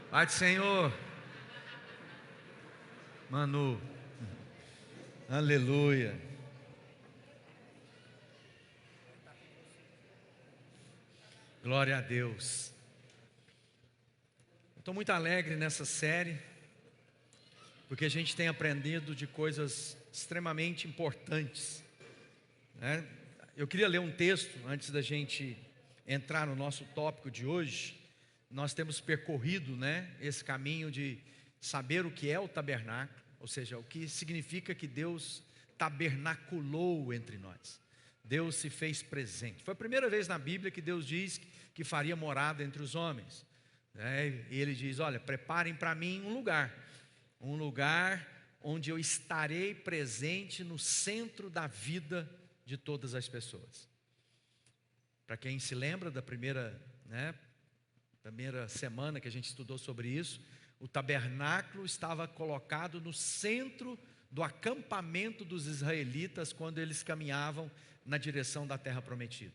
Pai do Senhor, Manu, aleluia. Glória a Deus. Estou muito alegre nessa série, porque a gente tem aprendido de coisas extremamente importantes, né? Eu queria ler um texto antes da gente entrar no nosso tópico de hoje. Nós temos percorrido, né, esse caminho de saber o que é o tabernáculo, ou seja, o que significa que Deus tabernaculou entre nós. Deus se fez presente. Foi a primeira vez na Bíblia que Deus diz que faria morada entre os homens, né? E Ele diz: olha, preparem para mim um lugar onde eu estarei presente no centro da vida de todas as pessoas. Para quem se lembra da primeira semana que a gente estudou sobre isso, o tabernáculo estava colocado no centro do acampamento dos israelitas quando eles caminhavam na direção da terra prometida.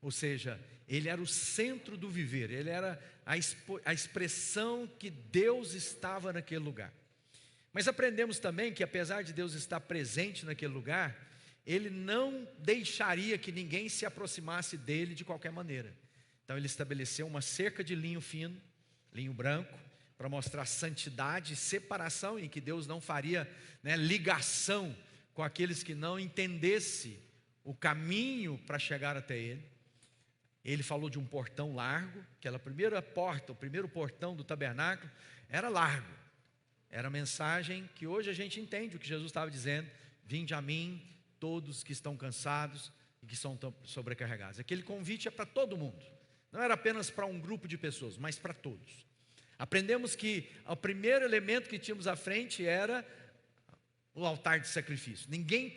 Ou seja, ele era o centro do viver, ele era a expressão que Deus estava naquele lugar. Mas aprendemos também que apesar de Deus estar presente naquele lugar, Ele não deixaria que ninguém se aproximasse dele de qualquer maneira. Então Ele estabeleceu uma cerca de linho fino, linho branco, para mostrar santidade e separação, em que Deus não faria, ligação com aqueles que não entendessem o caminho para chegar até Ele. Ele falou de um portão largo, aquela primeira porta, o primeiro portão do tabernáculo era largo. Era a mensagem que hoje a gente entende o que Jesus estava dizendo: vinde a mim todos que estão cansados e que são sobrecarregados. Aquele convite é para todo mundo, não era apenas para um grupo de pessoas, mas para todos. Aprendemos que o primeiro elemento que tínhamos à frente era o altar de sacrifício. Ninguém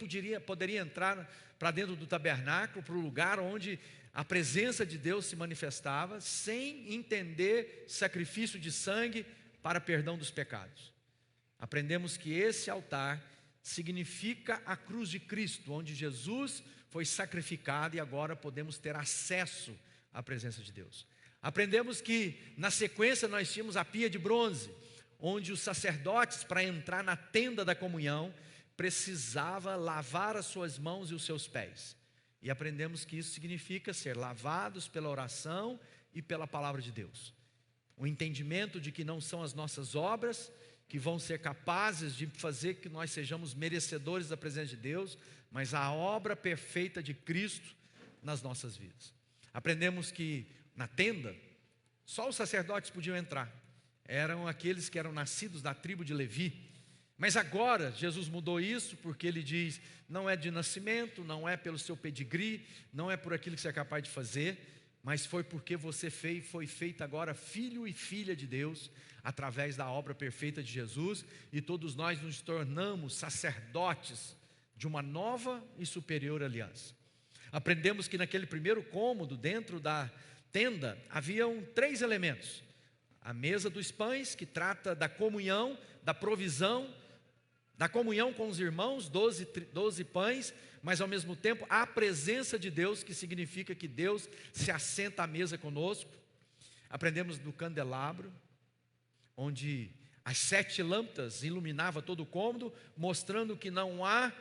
poderia entrar para dentro do tabernáculo, para o lugar onde a presença de Deus se manifestava, sem entender sacrifício de sangue para perdão dos pecados. Aprendemos que esse altar significa a cruz de Cristo, onde Jesus foi sacrificado e agora podemos ter acesso à presença de Deus. Aprendemos que na sequência nós tínhamos a pia de bronze, onde os sacerdotes, para entrar na tenda da comunhão, precisava lavar as suas mãos e os seus pés. E aprendemos que isso significa ser lavados pela oração e pela palavra de Deus. O entendimento de que não são as nossas obras que vão ser capazes de fazer que nós sejamos merecedores da presença de Deus, mas a obra perfeita de Cristo nas nossas vidas. Aprendemos que na tenda, só os sacerdotes podiam entrar. Eram aqueles que eram nascidos da tribo de Levi. Mas agora, Jesus mudou isso, porque Ele diz: não é de nascimento, não é pelo seu pedigree, não é por aquilo que você é capaz de fazer, mas foi porque você foi feito agora filho e filha de Deus, através da obra perfeita de Jesus, e todos nós nos tornamos sacerdotes de uma nova e superior aliança. Aprendemos que naquele primeiro cômodo, dentro da tenda, haviam 3 elementos: a mesa dos pães, que trata da comunhão, da provisão, da comunhão com os irmãos, 12 pães, mas ao mesmo tempo a presença de Deus, que significa que Deus se assenta à mesa conosco. Aprendemos do candelabro, onde as 7 lâmpadas iluminavam todo o cômodo, mostrando que não há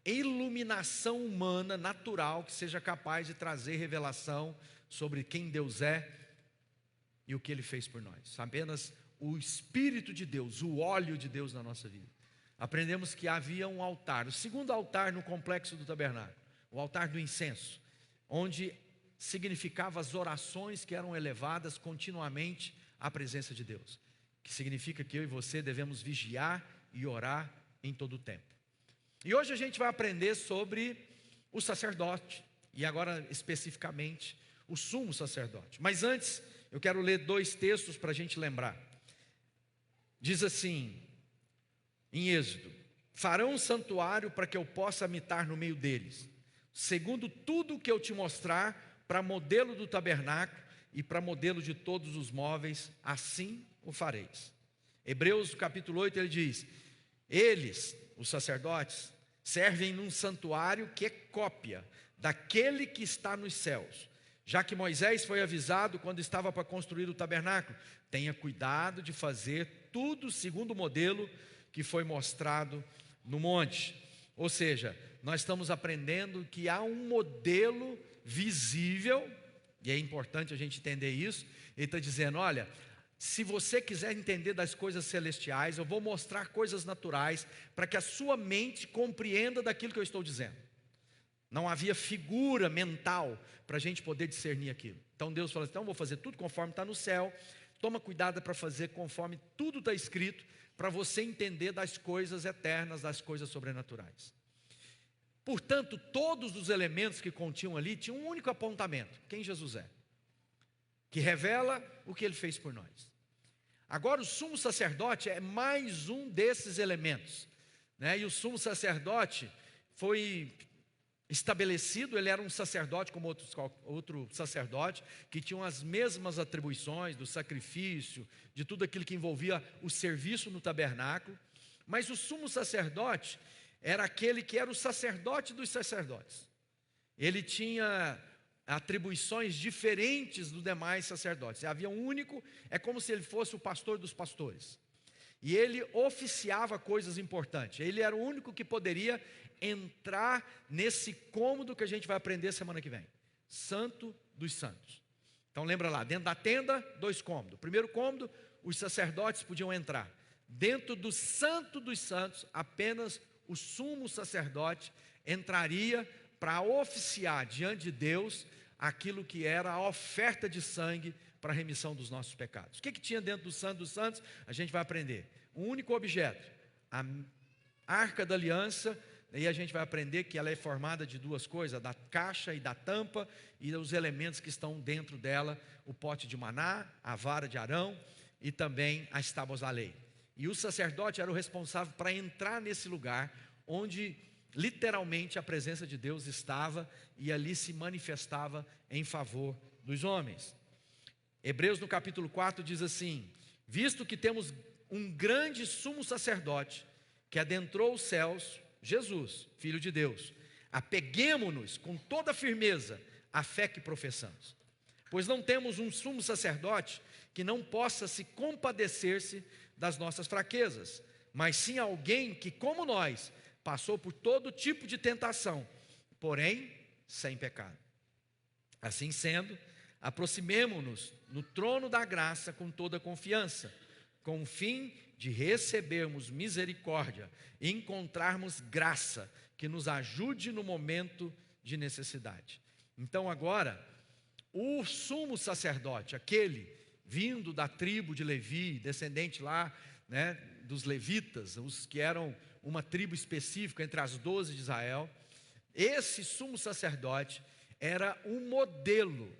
iluminação humana natural que seja capaz de trazer revelação sobre quem Deus é e o que Ele fez por nós. Apenas o Espírito de Deus, o óleo de Deus na nossa vida. Aprendemos que havia um altar, o segundo altar no complexo do tabernáculo, o altar do incenso, onde significava as orações que eram elevadas continuamente à presença de Deus, que significa que eu e você devemos vigiar e orar em todo o tempo. E hoje a gente vai aprender sobre o sacerdote, e agora especificamente o sumo sacerdote. Mas antes, eu quero ler 2 textos para a gente lembrar. Diz assim, em Êxodo: farão um santuário para que eu possa habitar no meio deles, segundo tudo que eu te mostrar, para modelo do tabernáculo e para modelo de todos os móveis, assim o fareis. Hebreus capítulo 8, ele diz: eles, os sacerdotes, servem num santuário que é cópia daquele que está nos céus, Já que Moisés foi avisado quando estava para construir o tabernáculo, tenha cuidado de fazer tudo segundo o modelo que foi mostrado no monte. Ou seja, nós estamos aprendendo que há um modelo visível, e é importante a gente entender isso. Ele está dizendo, olha, se você quiser entender das coisas celestiais, eu vou mostrar coisas naturais, para que a sua mente compreenda daquilo que eu estou dizendo. Não havia figura mental para a gente poder discernir aquilo. Então Deus falou assim, então eu vou fazer tudo conforme está no céu. Toma cuidado para fazer conforme tudo está escrito, para você entender das coisas eternas, das coisas sobrenaturais. Portanto, todos os elementos que continham ali tinham um único apontamento: quem Jesus é, que revela o que Ele fez por nós. Agora o sumo sacerdote é mais um desses elementos, né? E o sumo sacerdote foi estabelecido, ele era um sacerdote como outro sacerdote, que tinham as mesmas atribuições do sacrifício, de tudo aquilo que envolvia o serviço no tabernáculo. Mas o sumo sacerdote era aquele que era o sacerdote dos sacerdotes. Ele tinha atribuições diferentes dos demais sacerdotes. Havia um único, é como se ele fosse o pastor dos pastores. E ele oficiava coisas importantes. Ele era o único que poderia entrar nesse cômodo que a gente vai aprender semana que vem. Santo dos Santos. Então lembra lá, dentro da tenda, 2 cômodos. Primeiro cômodo, os sacerdotes podiam entrar. Dentro do Santo dos Santos, apenas o sumo sacerdote entraria para oficiar diante de Deus aquilo que era a oferta de sangue para a remissão dos nossos pecados. O que tinha dentro do Santo dos Santos? A gente vai aprender. Um único objeto, a Arca da Aliança, e a gente vai aprender que ela é formada de 2 coisas, da caixa e da tampa, e os elementos que estão dentro dela, o pote de maná, a vara de Arão, e também as tábuas da lei. E o sacerdote era o responsável para entrar nesse lugar, onde literalmente a presença de Deus estava, e ali se manifestava em favor dos homens. Hebreus no capítulo 4 diz assim, visto que temos um grande sumo sacerdote, que adentrou os céus, Jesus, Filho de Deus, apeguemo-nos com toda firmeza à fé que professamos, pois não temos um sumo sacerdote que não possa se compadecer-se das nossas fraquezas, mas sim alguém que, como nós, passou por todo tipo de tentação, porém sem pecado. Assim sendo, aproximemo-nos no trono da graça com toda confiança, com o fim de recebermos misericórdia e encontrarmos graça que nos ajude no momento de necessidade. Então agora, o sumo sacerdote, aquele vindo da tribo de Levi, descendente lá, né, dos levitas, os que eram uma tribo específica entre as 12 de Israel, esse sumo sacerdote era um modelo,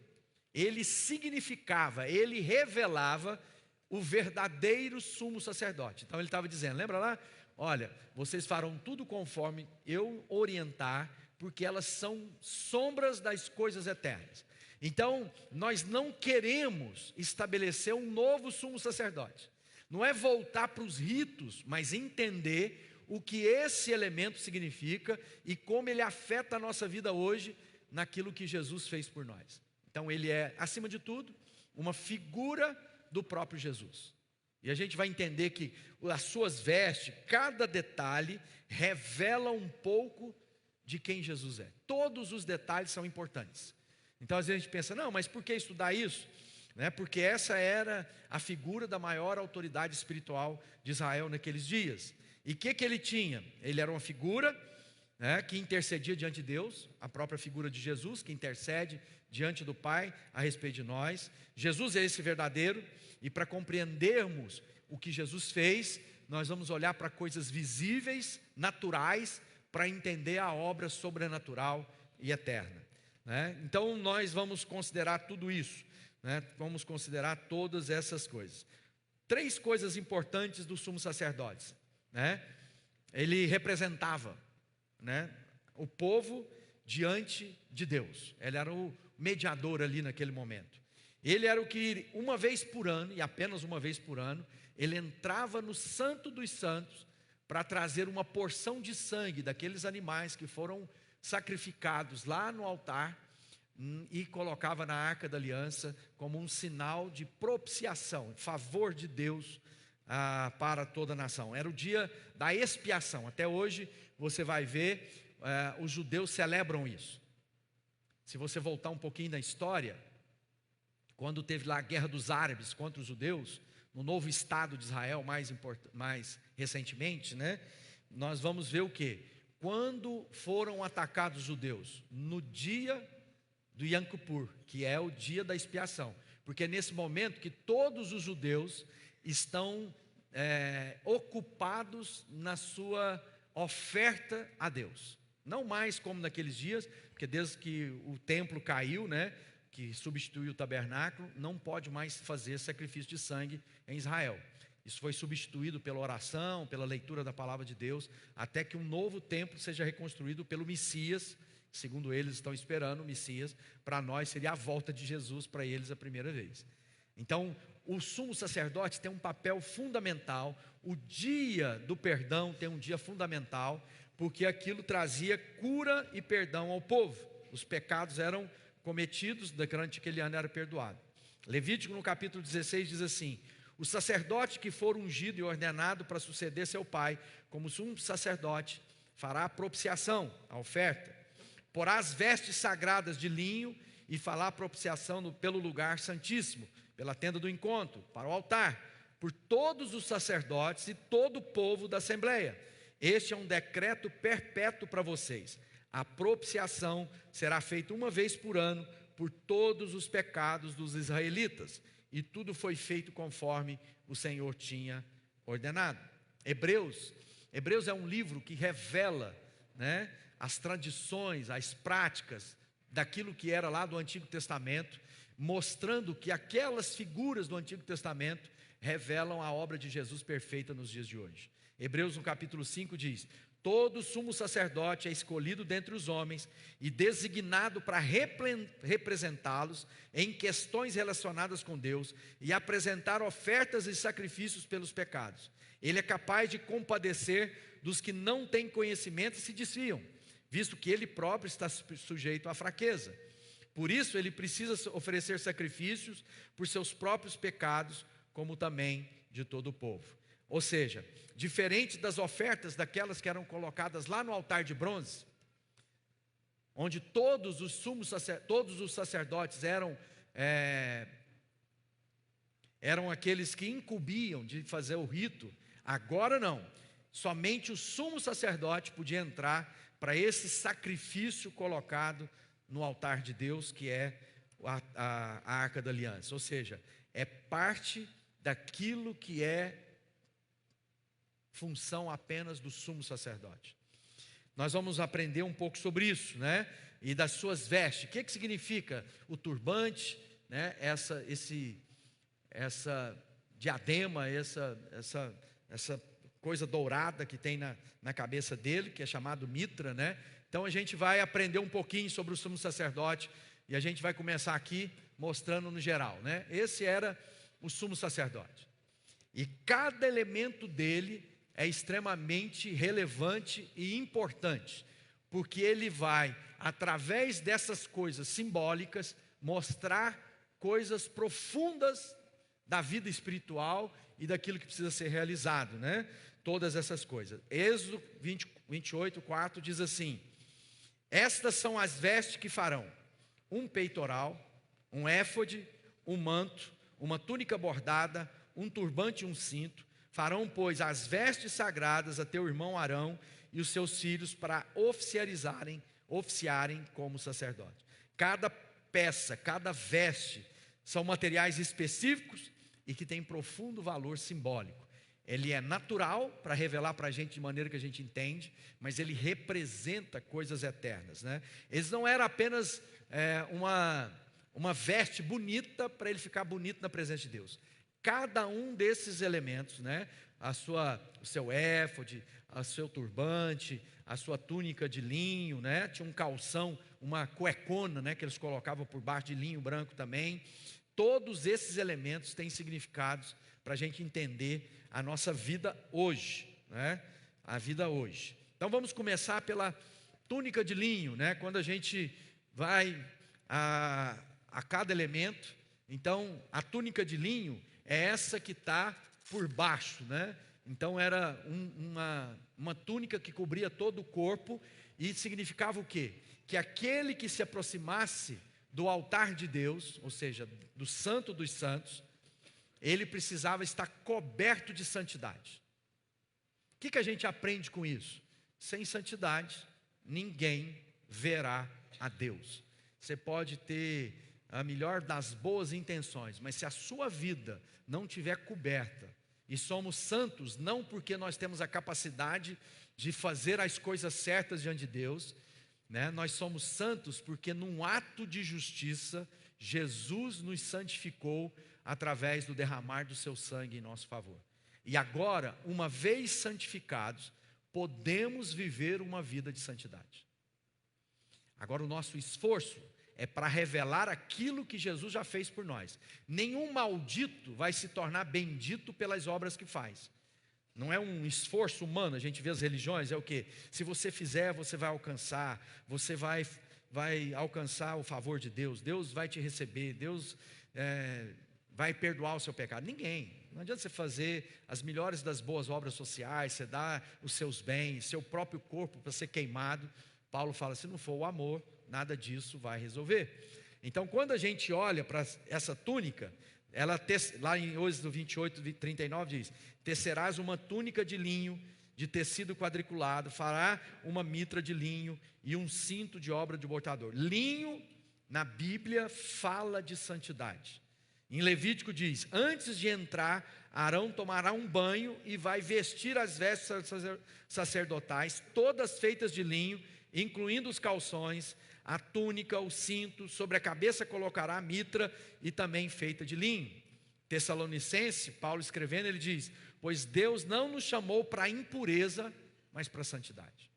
ele significava, ele revelava o verdadeiro sumo sacerdote. Então ele estava dizendo, lembra lá? Olha, vocês farão tudo conforme eu orientar, porque elas são sombras das coisas eternas. Então, nós não queremos estabelecer um novo sumo sacerdote. Não é voltar para os ritos, mas entender o que esse elemento significa e como ele afeta a nossa vida hoje naquilo que Jesus fez por nós. Então ele é, acima de tudo, uma figura do próprio Jesus. E a gente vai entender que as suas vestes, cada detalhe, revela um pouco de quem Jesus é. Todos os detalhes são importantes. Então às vezes a gente pensa, não, mas por que estudar isso? Porque essa era a figura da maior autoridade espiritual de Israel naqueles dias. E o que ele tinha? Ele era uma figura que intercedia diante de Deus, a própria figura de Jesus, que intercede diante do Pai a respeito de nós. Jesus é esse verdadeiro, e para compreendermos o que Jesus fez, nós vamos olhar para coisas visíveis, naturais, para entender a obra sobrenatural e eterna. Então nós vamos considerar tudo isso, vamos considerar todas essas coisas. 3 coisas importantes do sumo sacerdote. Ele representava o povo diante de Deus. Ele era o mediador ali naquele momento. Ele era o que uma vez por ano, e apenas uma vez por ano, ele entrava no Santo dos Santos para trazer uma porção de sangue daqueles animais que foram sacrificados lá no altar, e colocava na Arca da Aliança como um sinal de propiciação, favor de Deus para toda a nação. Era o dia da expiação. Até hoje você vai ver, os judeus celebram isso. Se você voltar um pouquinho na história, quando teve lá a guerra dos árabes contra os judeus, no novo Estado de Israel, mais recentemente, né? Nós vamos ver o quê? Quando foram atacados os judeus? No dia do Yom Kippur, que é o dia da expiação. Porque é nesse momento que todos os judeus estão ocupados na sua oferta a Deus. Não mais como naqueles dias, porque desde que o templo caiu, né, que substituiu o tabernáculo, não pode mais fazer sacrifício de sangue em Israel. Isso foi substituído pela oração, pela leitura da palavra de Deus, até que um novo templo seja reconstruído pelo Messias. Segundo eles estão esperando o Messias. Para nós seria a volta de Jesus, para eles a primeira vez. Então o sumo sacerdote tem um papel fundamental. O dia do perdão tem um dia fundamental, porque aquilo trazia cura e perdão ao povo. Os pecados eram cometidos, durante aquele ano era perdoado. Levítico no capítulo 16 diz assim: o sacerdote que for ungido e ordenado para suceder seu pai como sumo sacerdote fará a propiciação, a oferta, porá as vestes sagradas de linho e fará a propiciação pelo lugar santíssimo, pela tenda do encontro, para o altar, por todos os sacerdotes e todo o povo da assembleia. Este é um decreto perpétuo para vocês. A propiciação será feita uma vez por ano por todos os pecados dos israelitas. E tudo foi feito conforme o Senhor tinha ordenado. Hebreus é um livro que revela, né, as tradições, as práticas daquilo que era lá do Antigo Testamento, mostrando que aquelas figuras do Antigo Testamento revelam a obra de Jesus perfeita nos dias de hoje. Hebreus no capítulo 5 diz: todo sumo sacerdote é escolhido dentre os homens e designado para representá-los em questões relacionadas com Deus e apresentar ofertas e sacrifícios pelos pecados. Ele é capaz de compadecer dos que não têm conhecimento e se desviam, visto que ele próprio está sujeito à fraqueza. Por isso ele precisa oferecer sacrifícios por seus próprios pecados, como também de todo o povo. Ou seja, diferente das ofertas daquelas que eram colocadas lá no altar de bronze, onde todos os sacerdotes eram aqueles que incumbiam de fazer o rito. Agora não, somente o sumo sacerdote podia entrar para esse sacrifício colocado no altar de Deus, que é a Arca da Aliança. Ou seja, é parte daquilo que é função apenas do sumo sacerdote. Nós vamos aprender um pouco sobre isso, né? E das suas vestes. O que significa o turbante, né? Essa diadema, essa coisa dourada que tem na cabeça dele, que é chamado mitra, né? Então a gente vai aprender um pouquinho sobre o sumo sacerdote e a gente vai começar aqui mostrando no geral, né? Esse era o sumo sacerdote. E cada elemento dele é extremamente relevante e importante, porque ele vai, através dessas coisas simbólicas, mostrar coisas profundas da vida espiritual e daquilo que precisa ser realizado, né? Todas essas coisas. Êxodo 28, 4 diz assim: estas são as vestes que farão: um peitoral, um éfode, um manto, uma túnica bordada, um turbante e um cinto. Farão, pois, as vestes sagradas a teu irmão Arão e os seus filhos para oficiarem como sacerdote. Cada peça, cada veste são materiais específicos e que têm profundo valor simbólico. Ele é natural para revelar para a gente de maneira que a gente entende, mas ele representa coisas eternas, né? Eles não eram apenas uma veste bonita para ele ficar bonito na presença de Deus. Cada um desses elementos, né? O seu éfode, o seu turbante, a sua túnica de linho, né? Tinha um calção, uma cuecona, né? Que eles colocavam por baixo de linho branco também. Todos esses elementos têm significados para a gente entender a nossa vida hoje, né? A vida hoje. Então vamos começar pela túnica de linho, né? Quando a gente vai a cada elemento. Então, a túnica de linho é essa que está por baixo, né? Então, era uma túnica que cobria todo o corpo, e significava o quê? Que aquele que se aproximasse do altar de Deus, ou seja, do Santo dos Santos, ele precisava estar coberto de santidade. O que a gente aprende com isso? Sem santidade, ninguém verá a Deus. Você pode ter a melhor das boas intenções, mas se a sua vida não tiver coberta, e somos santos não porque nós temos a capacidade de fazer as coisas certas diante de Deus, né? Nós somos santos porque num ato de justiça, Jesus nos santificou através do derramar do seu sangue em nosso favor. E agora, uma vez santificados, podemos viver uma vida de santidade. Agora o nosso esforço é para revelar aquilo que Jesus já fez por nós. Nenhum maldito vai se tornar bendito pelas obras que faz. Não é um esforço humano. A gente vê as religiões, é o quê? Se você fizer, você vai alcançar. Você vai alcançar o favor de Deus. Deus vai te receber. Deus vai perdoar o seu pecado. Ninguém. Não adianta você fazer as melhores das boas obras sociais, você dar os seus bens, seu próprio corpo para ser queimado. Paulo fala, se não for o amor, nada disso vai resolver. Então, quando a gente olha para essa túnica, lá em Êxodo 28, 39 diz, tecerás uma túnica de linho, de tecido quadriculado, fará uma mitra de linho e um cinto de obra de bordador. Linho, na Bíblia, fala de santidade. Em Levítico diz, antes de entrar, Arão tomará um banho e vai vestir as vestes sacerdotais, todas feitas de linho, incluindo os calções, a túnica, o cinto, sobre a cabeça colocará a mitra e também feita de linho. Tessalonicense, Paulo escrevendo, ele diz, pois Deus não nos chamou para a impureza, mas para a santidade.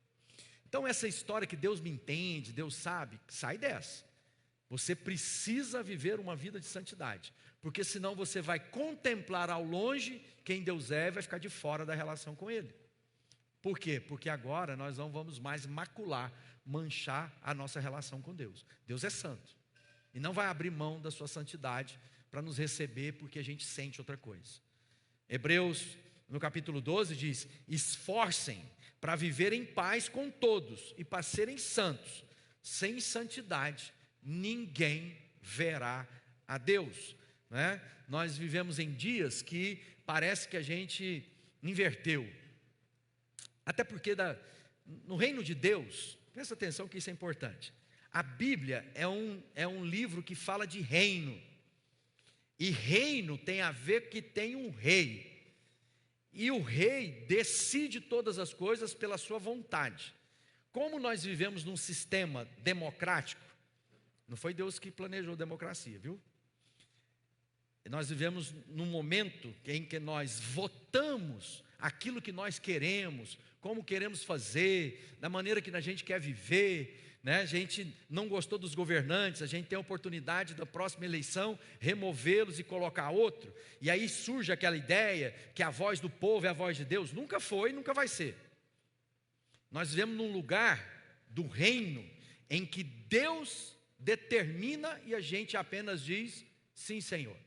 Então essa história que Deus me entende, Deus sabe, sai dessa. Você precisa viver uma vida de santidade, porque senão você vai contemplar ao longe quem Deus é e vai ficar de fora da relação com Ele. Por quê? Porque agora nós não vamos mais macular, manchar a nossa relação com Deus. Deus é santo e não vai abrir mão da sua santidade para nos receber porque a gente sente outra coisa. Hebreus, no capítulo 12, diz, esforcem para viver em paz com todos e para serem santos. Sem santidade, ninguém verá a Deus, né? Nós vivemos em dias que parece que a gente inverteu. Até porque no reino de Deus, presta atenção que isso é importante. A Bíblia é um livro que fala de reino. E reino tem a ver que tem um rei. E o rei decide todas as coisas pela sua vontade. Como nós vivemos num sistema democrático, não foi Deus que planejou a democracia, viu? Nós vivemos num momento em que nós votamos aquilo que nós queremos, como queremos fazer, da maneira que a gente quer viver, né? A gente não gostou dos governantes, a gente tem a oportunidade da próxima eleição removê-los e colocar outro, e aí surge aquela ideia que a voz do povo é a voz de Deus. Nunca foi, nunca vai ser. Nós vivemos num lugar do reino em que Deus determina e a gente apenas diz, sim, Senhor.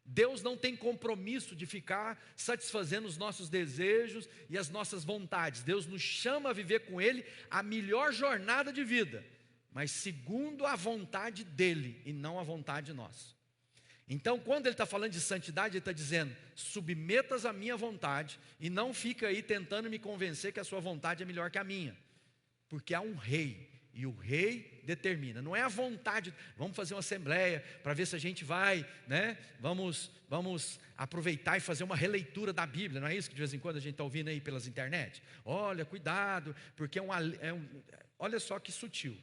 Deus não tem compromisso de ficar satisfazendo os nossos desejos e as nossas vontades. Deus nos chama a viver com Ele a melhor jornada de vida, mas segundo a vontade dEle e não a vontade nossa. Então, quando Ele está falando de santidade, Ele está dizendo, submetas à minha vontade e não fica aí tentando me convencer que a sua vontade é melhor que a minha, porque há um rei. E o rei determina, não é a vontade, vamos fazer uma assembleia para ver se a gente vai, né? Vamos aproveitar e fazer uma releitura da Bíblia, não é isso que de vez em quando a gente está ouvindo aí pelas internet? Olha, cuidado, porque olha só que sutil.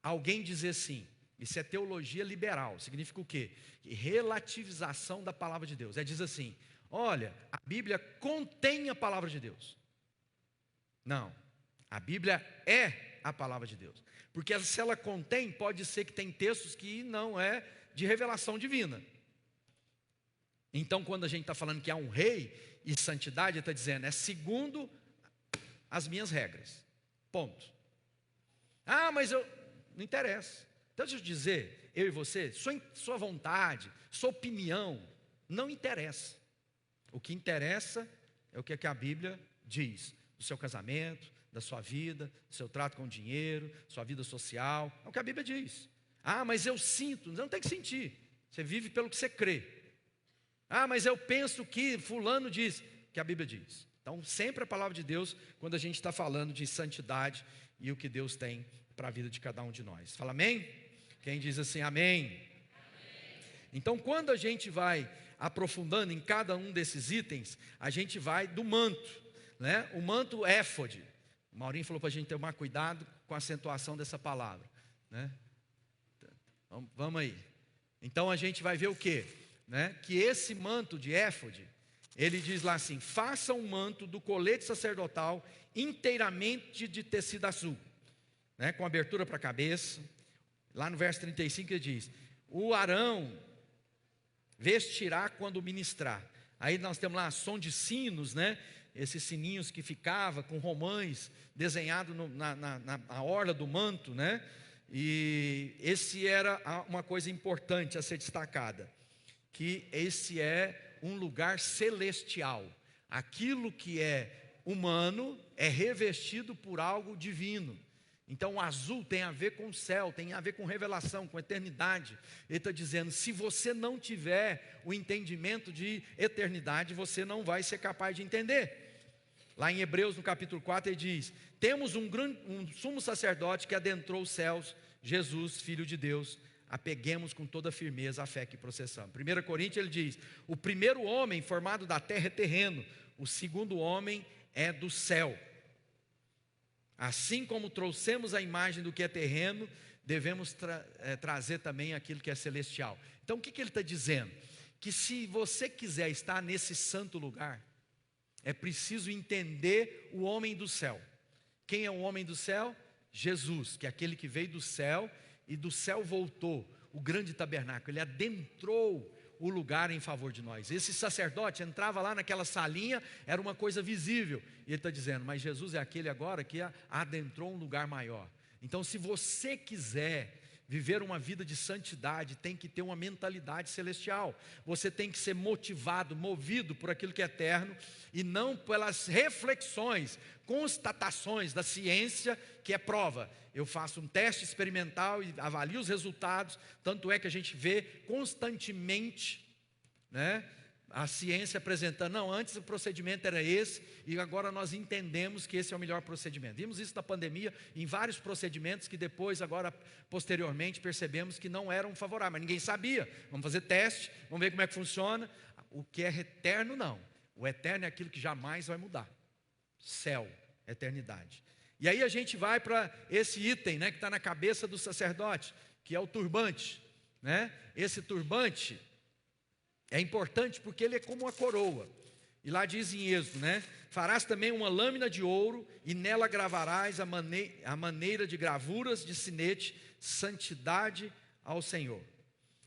Alguém dizer assim, isso é teologia liberal, significa o quê? Relativização da palavra de Deus. Diz assim, olha, a Bíblia contém a palavra de Deus. Não, a Bíblia é a palavra de Deus, porque se ela contém, pode ser que tem textos que não é de revelação divina. Então, quando a gente está falando que há um rei e santidade, ele está dizendo, é segundo as minhas regras, ponto. Mas não interessa, Então deixa eu dizer, eu e você, sua vontade, sua opinião, não interessa. O que interessa é o que a Bíblia diz, do seu casamento, da sua vida, do seu trato com o dinheiro, sua vida social, é o que a Bíblia diz. Ah, mas eu sinto, não tem que sentir, você vive pelo que você crê. Ah, mas eu penso que fulano diz, que a Bíblia diz. Então sempre a palavra de Deus, quando a gente está falando de santidade e o que Deus tem para a vida de cada um de nós. Fala amém? Quem diz assim, amém? Então quando a gente vai aprofundando em cada um desses itens, a gente vai do manto, né? O manto éfode. O Maurinho falou para a gente tomar cuidado com a acentuação dessa palavra, né? Vamos aí. Então a gente vai ver o quê? Né? Que esse manto de éfode, ele diz lá assim: faça um manto do colete sacerdotal inteiramente de tecido azul, né? Com abertura para a cabeça. Lá no verso 35 ele diz: o Arão vestirá quando ministrar. Aí nós temos lá som de sinos, né? Esses sininhos que ficava com romães desenhado na orla do manto, né? E esse era uma coisa importante a ser destacada, que esse é um lugar celestial. Aquilo que é humano é revestido por algo divino. Então o azul tem a ver com o céu, tem a ver com revelação, com eternidade. Ele está dizendo, se você não tiver o entendimento de eternidade, você não vai ser capaz de entender. Lá em Hebreus, no capítulo 4, ele diz: temos um sumo sacerdote que adentrou os céus, Jesus, Filho de Deus. Apeguemos com toda firmeza a fé que processamos. 1 Coríntios ele diz: o primeiro homem formado da terra é terreno, o segundo homem é do céu. Assim como trouxemos a imagem do que é terreno, devemos trazer também aquilo que é celestial. Então o que ele está dizendo? Que se você quiser estar nesse santo lugar, é preciso entender o homem do céu. Quem é o homem do céu? Jesus, que é aquele que veio do céu e do céu voltou, o grande tabernáculo. Ele adentrou o lugar em favor de nós. Esse sacerdote entrava lá naquela salinha, era uma coisa visível. E ele está dizendo, mas Jesus é aquele agora que adentrou um lugar maior. Então se você quiser viver uma vida de santidade, tem que ter uma mentalidade celestial. Você tem que ser motivado, movido por aquilo que é eterno, e não pelas reflexões, constatações da ciência, que é prova. Eu faço um teste experimental e avalio os resultados. Tanto é que a gente vê constantemente, né, a ciência apresentando, não, antes o procedimento era esse, e agora nós entendemos que esse é o melhor procedimento. Vimos isso na pandemia, em vários procedimentos que depois, agora, posteriormente, percebemos que não eram favoráveis, mas ninguém sabia. Vamos fazer teste, vamos ver como é que funciona. O que é eterno, não. O eterno é aquilo que jamais vai mudar. Céu, eternidade. E aí a gente vai para esse item, né, que está na cabeça do sacerdote, que é o turbante, né? Esse turbante é importante porque ele é como uma coroa. E lá diz em Êxodo, né? Farás também uma lâmina de ouro e nela gravarás a maneira de gravuras de sinete, santidade ao Senhor.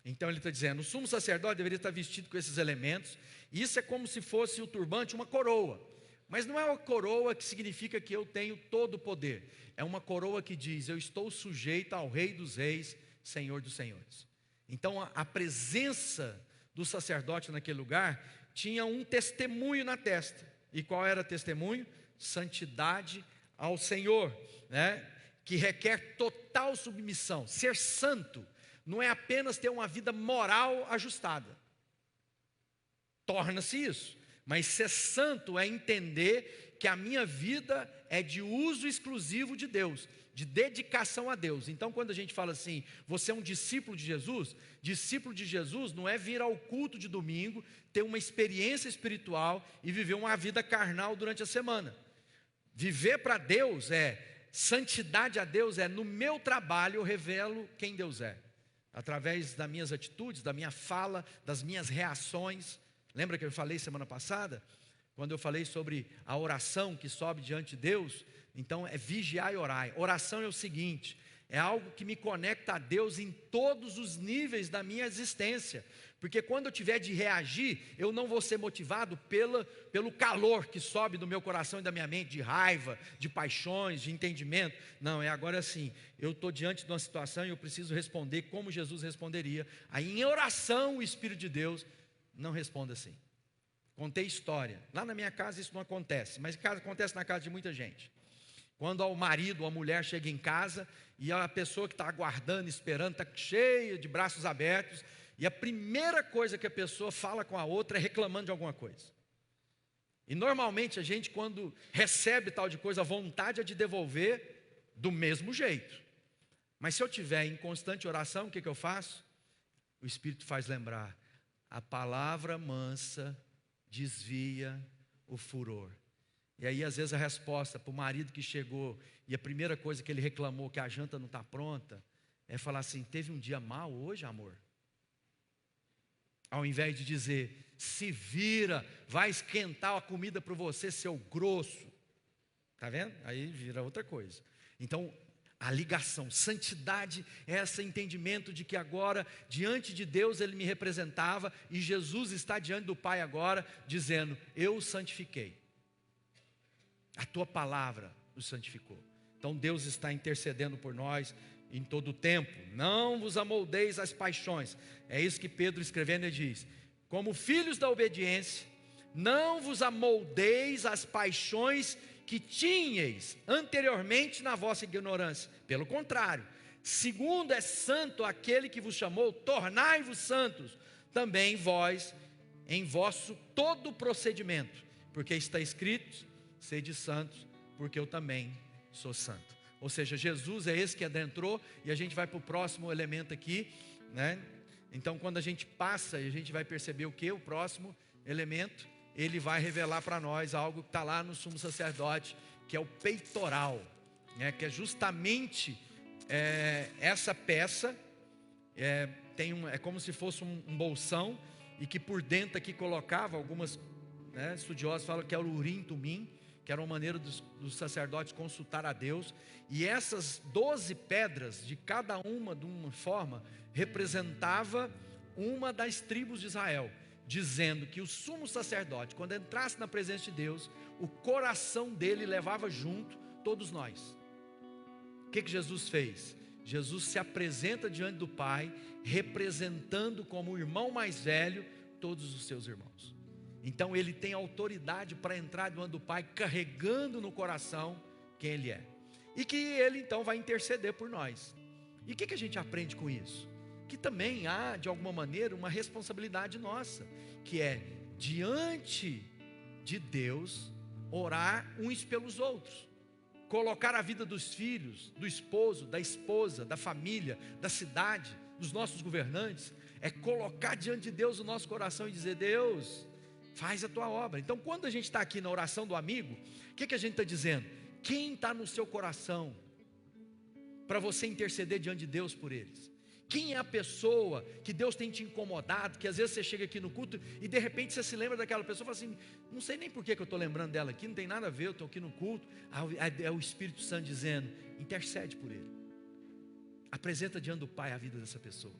Então ele está dizendo, o sumo sacerdote deveria estar vestido com esses elementos. E isso é como se fosse o turbante uma coroa. Mas não é uma coroa que significa que eu tenho todo o poder. É uma coroa que diz, eu estou sujeito ao Rei dos Reis, Senhor dos Senhores. Então a presença do sacerdote naquele lugar tinha um testemunho na testa. E qual era o testemunho? Santidade ao Senhor, né? Que requer total submissão. Ser santo não é apenas ter uma vida moral ajustada. Torna-se isso. Mas ser santo é entender que a minha vida é de uso exclusivo de Deus, de dedicação a Deus. Então quando a gente fala assim, você é um discípulo de Jesus não é vir ao culto de domingo, ter uma experiência espiritual e viver uma vida carnal durante a semana. Viver para Deus santidade a Deus no meu trabalho eu revelo quem Deus é. Através das minhas atitudes, da minha fala, das minhas reações. Lembra que eu falei semana passada? Quando eu falei sobre a oração que sobe diante de Deus, então é vigiar e orar. Oração é o seguinte, é algo que me conecta a Deus em todos os níveis da minha existência. Porque quando eu tiver de reagir, eu não vou ser motivado pelo calor que sobe do meu coração e da minha mente, de raiva, de paixões, de entendimento. Não, agora assim, eu estou diante de uma situação e eu preciso responder como Jesus responderia. Aí em oração o Espírito de Deus não responde assim. Contei história. Lá na minha casa isso não acontece, mas acontece na casa de muita gente. Quando o marido ou a mulher chega em casa e a pessoa que está aguardando, esperando, está cheia de braços abertos, e a primeira coisa que a pessoa fala com a outra é reclamando de alguma coisa. E normalmente a gente, quando recebe tal de coisa, a vontade é de devolver do mesmo jeito. Mas se eu estiver em constante oração, o que eu faço? O Espírito faz lembrar: a palavra mansa desvia o furor. E aí às vezes a resposta para o marido que chegou e a primeira coisa que ele reclamou, que a janta não está pronta, é falar assim: teve um dia mau hoje, amor? Ao invés de dizer: se vira, vai esquentar a comida para você, seu grosso. Está vendo? Aí vira outra coisa. Então, a ligação, santidade é esse entendimento de que agora, diante de Deus, Ele me representava, e Jesus está diante do Pai agora, dizendo: eu o santifiquei. A tua palavra o santificou. Então Deus está intercedendo por nós em todo o tempo. Não vos amoldeis às paixões. É isso que Pedro escrevendo ele diz: como filhos da obediência, não vos amoldeis às paixões que tinhais anteriormente na vossa ignorância. Pelo contrário, segundo é santo aquele que vos chamou, tornai-vos santos também vós em vosso todo procedimento, porque está escrito: sede santos, porque eu também sou santo. Ou seja, Jesus é esse que adentrou, e a gente vai para o próximo elemento aqui, né? Então quando a gente passa, a gente vai perceber o que? O próximo elemento, ele vai revelar para nós algo que está lá no sumo sacerdote, que é o peitoral, né? Que é justamente essa peça, é como se fosse um bolsão, e que por dentro aqui colocava algumas, né, estudiosos falam que é o urim tumim, que era uma maneira dos sacerdotes consultar a Deus. E essas 12 pedras, de cada uma de uma forma, representava uma das tribos de Israel, dizendo que o sumo sacerdote, quando entrasse na presença de Deus, o coração dele levava junto todos nós. O que Jesus fez? Jesus se apresenta diante do Pai, representando como o irmão mais velho todos os seus irmãos. Então ele tem autoridade para entrar diante do Pai, carregando no coração quem ele é. E que ele então vai interceder por nós. E o que a gente aprende com isso? Que também há, de alguma maneira, uma responsabilidade nossa, que é, diante de Deus, orar uns pelos outros. Colocar a vida dos filhos, do esposo, da esposa, da família, da cidade, dos nossos governantes, é colocar diante de Deus o nosso coração e dizer: Deus, faz a tua obra. Então quando a gente está aqui na oração do amigo, o que a gente está dizendo? Quem está no seu coração para você interceder diante de Deus por eles? Quem é a pessoa que Deus tem te incomodado, que às vezes você chega aqui no culto e de repente você se lembra daquela pessoa e fala assim: não sei nem por que eu estou lembrando dela aqui, não tem nada a ver, eu estou aqui no culto. É o Espírito Santo dizendo: intercede por ele, apresenta diante do Pai a vida dessa pessoa.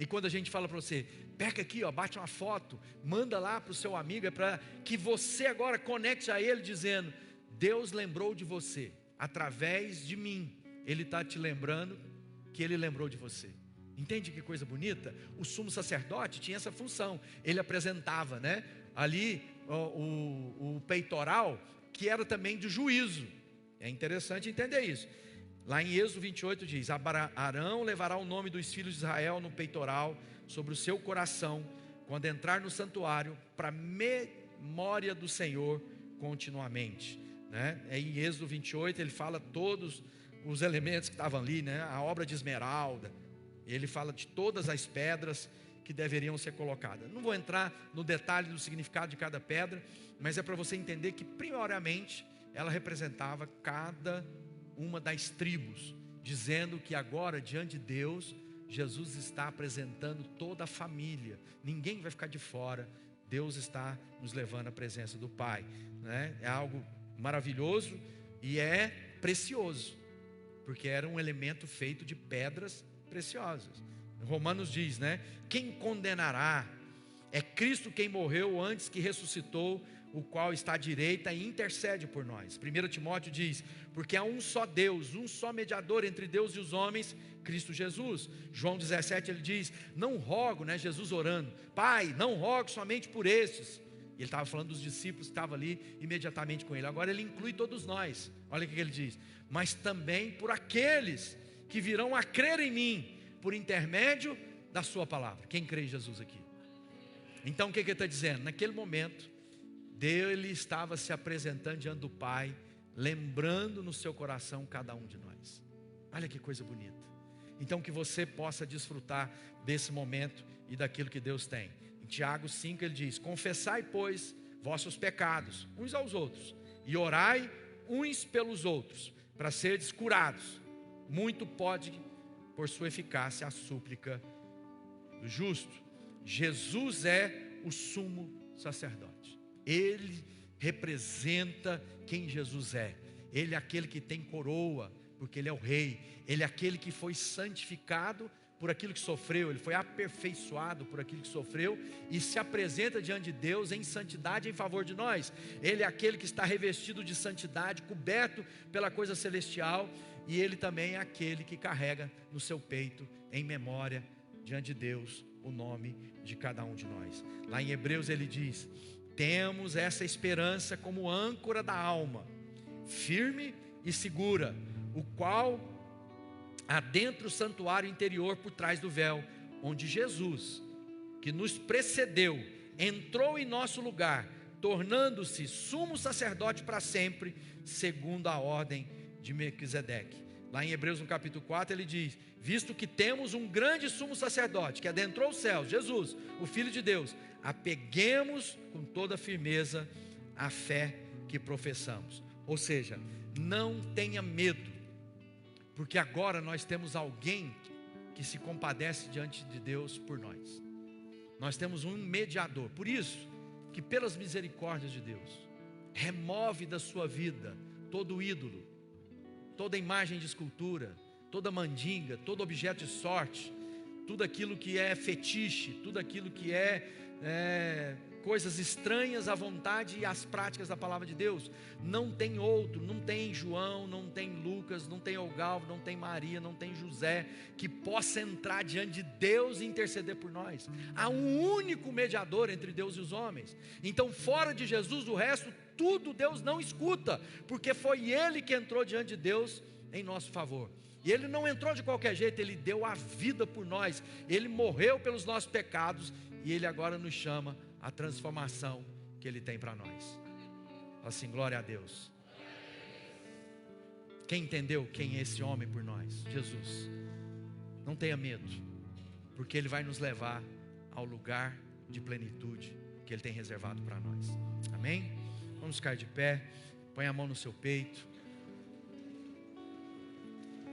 E quando a gente fala para você: pega aqui, bate uma foto, manda lá para o seu amigo, é para que você agora conecte a ele dizendo: Deus lembrou de você, através de mim, Ele está te lembrando que Ele lembrou de você. Entende que coisa bonita? O sumo sacerdote tinha essa função, ele apresentava, né, ali o peitoral, que era também de juízo. É interessante entender isso. Lá em Êxodo 28 diz: Arão levará o nome dos filhos de Israel no peitoral, sobre o seu coração, quando entrar no santuário, para memória do Senhor continuamente, né? Em Êxodo 28 ele fala todos os elementos que estavam ali, né? A obra de esmeralda, ele fala de todas as pedras que deveriam ser colocadas. Não vou entrar no detalhe do significado de cada pedra, mas é para você entender que primordialmente ela representava cada uma das tribos, dizendo que agora diante de Deus, Jesus está apresentando toda a família, ninguém vai ficar de fora. Deus está nos levando à presença do Pai, né? É algo maravilhoso e é precioso. porque era um elemento feito de pedras preciosas. Romanos diz, né? Quem condenará? É Cristo quem morreu antes que ressuscitou, o qual está à direita e intercede por nós. 1 Timóteo diz, porque há um só Deus, um só mediador entre Deus e os homens, Cristo Jesus. João 17 ele diz, não rogo, né, Jesus orando, Pai, não rogo somente por estes. Ele estava falando dos discípulos que estavam ali imediatamente com ele. Agora ele inclui todos nós. Olha o que ele diz, mas também por aqueles que virão a crer em mim, por intermédio da sua palavra. Quem crê em Jesus aqui? Então o que ele está dizendo? Naquele momento, ele estava se apresentando diante do Pai, lembrando no seu coração cada um de nós. Olha que coisa bonita. Então que você possa desfrutar desse momento e daquilo que Deus tem. Em Tiago 5 ele diz, confessai pois vossos pecados uns aos outros, e orai uns pelos outros, para seres curados. Muito pode, por sua eficácia, a súplica do justo. Jesus é o sumo sacerdote. Ele representa quem Jesus é. Ele é aquele que tem coroa, porque Ele é o rei. Ele é aquele que foi santificado por aquilo que sofreu. Ele foi aperfeiçoado por aquilo que sofreu e se apresenta diante de Deus em santidade em favor de nós. Ele é aquele que está revestido de santidade, coberto pela coisa celestial. E Ele também é aquele que carrega no seu peito, em memória, diante de Deus, o nome de cada um de nós. Lá em Hebreus ele diz, temos essa esperança como âncora da alma, firme e segura, o qual adentra o santuário interior por trás do véu, onde Jesus, que nos precedeu, entrou em nosso lugar, tornando-se sumo sacerdote para sempre, segundo a ordem de Melquisedeque. Lá em Hebreus no capítulo 4 ele diz, visto que temos um grande sumo sacerdote, que adentrou os céus, Jesus, o Filho de Deus, apeguemos com toda firmeza a fé que professamos. Ou seja, não tenha medo, porque agora nós temos alguém que se compadece diante de Deus por nós. Nós temos um mediador. Por isso que pelas misericórdias de Deus, remove da sua vida todo ídolo, toda imagem de escultura, toda mandinga, todo objeto de sorte, tudo aquilo que é fetiche, tudo aquilo que é coisas estranhas à vontade e às práticas da palavra de Deus. Não tem outro, não tem João, não tem Lucas, não tem Olgalvo, não tem Maria, não tem José que possa entrar diante de Deus e interceder por nós. Há um único mediador entre Deus e os homens. Então fora de Jesus o resto tudo Deus não escuta, porque foi Ele que entrou diante de Deus em nosso favor. E Ele não entrou de qualquer jeito, Ele deu a vida por nós, Ele morreu pelos nossos pecados, e Ele agora nos chama à transformação que Ele tem para nós. Assim, glória a Deus. Quem entendeu quem é esse homem por nós? Jesus. Não tenha medo, porque Ele vai nos levar ao lugar de plenitude que Ele tem reservado para nós. Amém? Vamos ficar de pé, põe a mão no seu peito.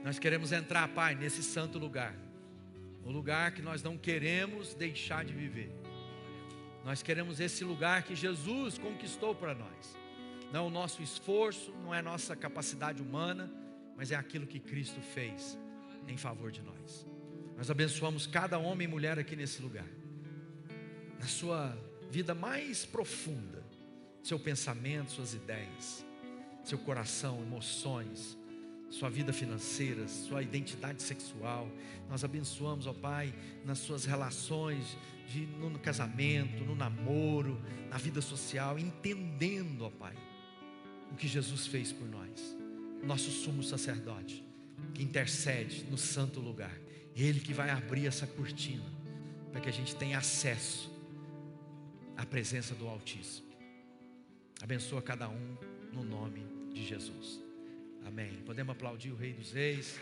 Nós queremos entrar, Pai, nesse santo lugar, um lugar que nós não queremos deixar de viver. Nós queremos esse lugar que Jesus conquistou para nós. Não é o nosso esforço, não é a nossa capacidade humana, mas é aquilo que Cristo fez em favor de nós. Nós abençoamos cada homem e mulher aqui nesse lugar, na sua vida mais profunda, seu pensamento, suas ideias, seu coração, emoções, sua vida financeira, sua identidade sexual. Nós abençoamos, ó Pai, nas suas relações, no casamento, no namoro, na vida social, entendendo, ó Pai, o que Jesus fez por nós. Nosso sumo sacerdote, que intercede no santo lugar. Ele que vai abrir essa cortina, para que a gente tenha acesso à presença do Altíssimo. Abençoa cada um no nome de Jesus. Amém. Podemos aplaudir o Rei dos Reis.